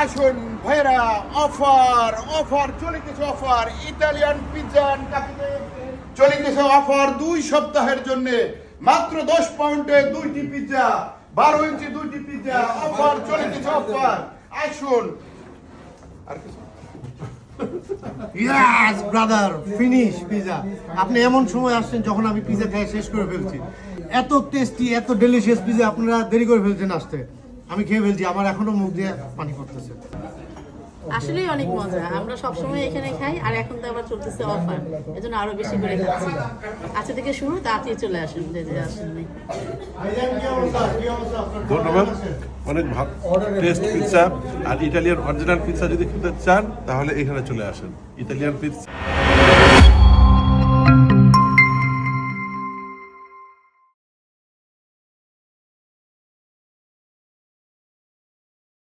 আসুন ভাইরা, offer offer চলিতেছে, অফার ইতালিয়ান পিৎজা চলিতেছে অফার 2 সপ্তাহের জন্য। মাত্র 10 পাউন্ডে 2টি পিৎজা, 12 ইঞ্চি 2টি পিৎজা, অফার চলিতেছে, অফার। আসুন। আর কিছু ইয়াস ব্রাদার, ফিনিশ পিজা। আপনি এমন সময় আসছেন যখন আমি পিজা খেয়ে শেষ করে ফেলছি। এত টেস্টি, এত ডেলিশিয়াস পিজা আপনারা দেরি করে ফেলছেন আসতে। আমি খেয়ে ফেলছি, আমার এখনো মুখ দিয়ে পানি পড়তেছে। আসলেই অনেক মজা। আমরা সবসময় এখানে খাই, আর এখন তো আবার চলতেছে অফার, এজন্য আরো বেশি করে খাচ্ছি। আজকে থেকে শুরু, তাড়াতাড়ি চলে আসেন যে আসেননি। ধন্যবাদ। অনেক ভালো টেস্ট পিৎজা। আর ইটালিয়ান অরিজিনাল পিৎজা যদি খেতে চান তাহলে এখানে চলে আসেন, ইতালিয়ান পিৎজা।